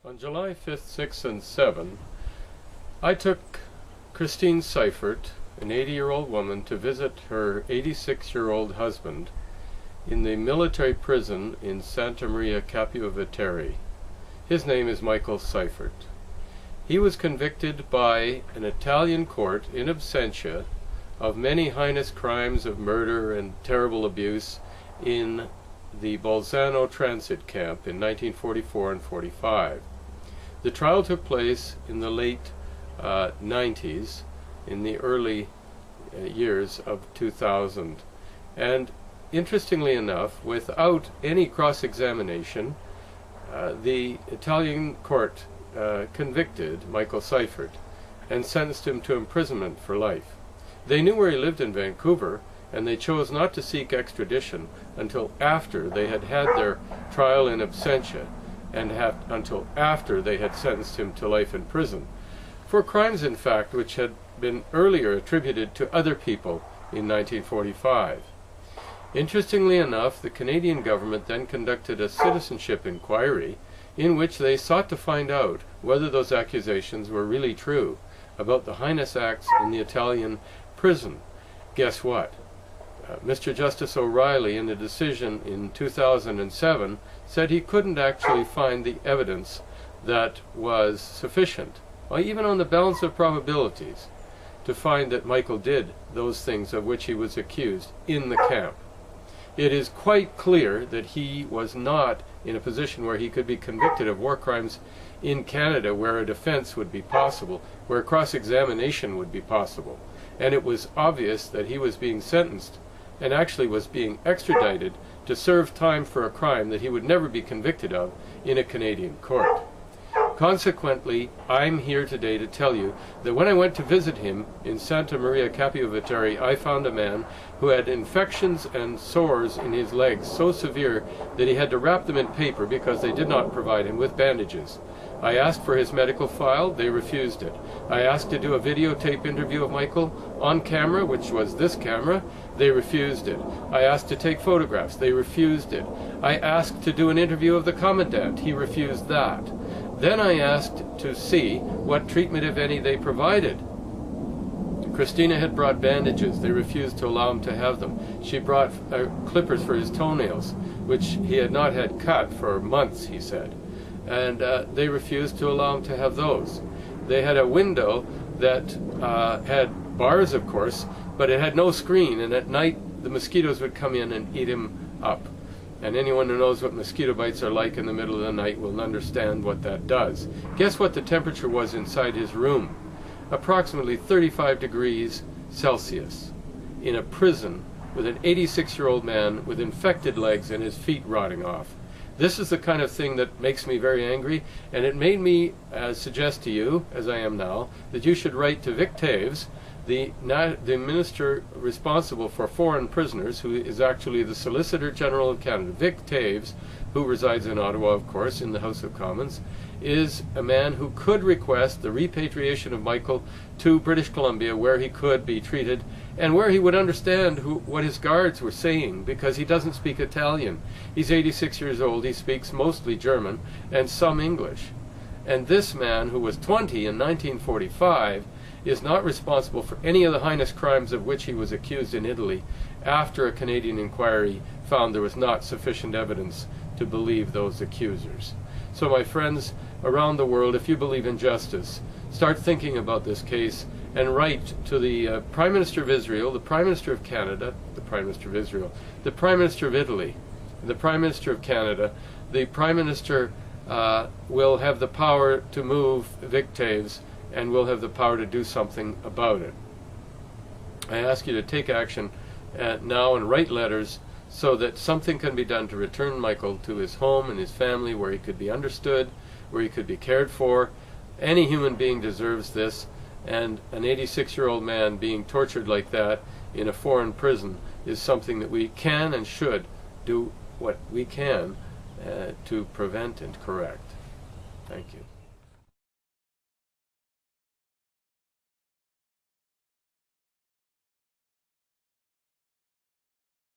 On July 5th, 6th, and 7th, I took Christine Seifert, an 80-year-old woman, to visit her 86-year-old husband in the military prison in Santa Maria Capua Vetere. His name is Michael Seifert. He was convicted by an Italian court in absentia of many heinous crimes of murder and terrible abuse in the Bolzano transit camp in 1944 and 45. The trial took place in the late 90s, in the early years of 2000. And interestingly enough, without any cross-examination, the Italian court convicted Michael Seifert and sentenced him to imprisonment for life. They knew where he lived in Vancouver, and they chose not to seek extradition until after they had had their trial in absentia, and until after they had sentenced him to life in prison, for crimes, in fact, which had been earlier attributed to other people in 1945. Interestingly enough, the Canadian government then conducted a citizenship inquiry in which they sought to find out whether those accusations were really true about the heinous acts in the Italian prison. Guess what? Mr. Justice O'Reilly, in a decision in 2007, said he couldn't actually find the evidence that was sufficient, or even on the balance of probabilities, to find that Michael did those things of which he was accused in the camp. It is quite clear that he was not in a position where he could be convicted of war crimes in Canada, where a defense would be possible, where cross-examination would be possible. And it was obvious that he was being sentenced and actually was being extradited to serve time for a crime that he would never be convicted of in a Canadian court. Consequently, I'm here today to tell you that when I went to visit him in Santa Maria Capua Vetere, I found a man who had infections and sores in his legs so severe that he had to wrap them in paper because they did not provide him with bandages. I asked for his medical file, they refused it. I asked to do a videotape interview of Michael on camera, which was this camera, they refused it. I asked to take photographs, they refused it. I asked to do an interview of the commandant, he refused that. Then I asked to see what treatment, if any, they provided. Christina had brought bandages, they refused to allow him to have them. She brought clippers for his toenails, which he had not had cut for months, he said. And they refused to allow him to have those. They had a window that had bars, of course, but it had no screen, and at night the mosquitoes would come in and eat him up. And anyone who knows what mosquito bites are like in the middle of the night will understand what that does. Guess what the temperature was inside his room? Approximately 35 degrees Celsius, in a prison with an 86-year-old man with infected legs and his feet rotting off. This is the kind of thing that makes me very angry, and it made me suggest to you, as I am now, that you should write to Vic Taves, the minister responsible for foreign prisoners, who is actually the Solicitor General of Canada. Vic Taves, who resides in Ottawa, of course, in the House of Commons, is a man who could request the repatriation of Michael to British Columbia, where he could be treated and where he would understand what his guards were saying, because he doesn't speak Italian. He's 86 years old, he speaks mostly German and some English. And this man, who was 20 in 1945, is not responsible for any of the heinous crimes of which he was accused in Italy after a Canadian inquiry found there was not sufficient evidence to believe those accusers. So my friends around the world, if you believe in justice, start thinking about this case and write to the Prime Minister of Israel, the Prime Minister of Canada, the Prime Minister of Israel, the Prime Minister of Italy, the Prime Minister of Canada. The Prime Minister will have the power to move Vic Taves and will have the power to do something about it. I ask you to take action now and write letters so that something can be done to return Michael to his home and his family, where he could be understood, where he could be cared for. Any human being deserves this, and an 86-year-old man being tortured like that in a foreign prison is something that we can and should do what we can to prevent and correct. Thank you.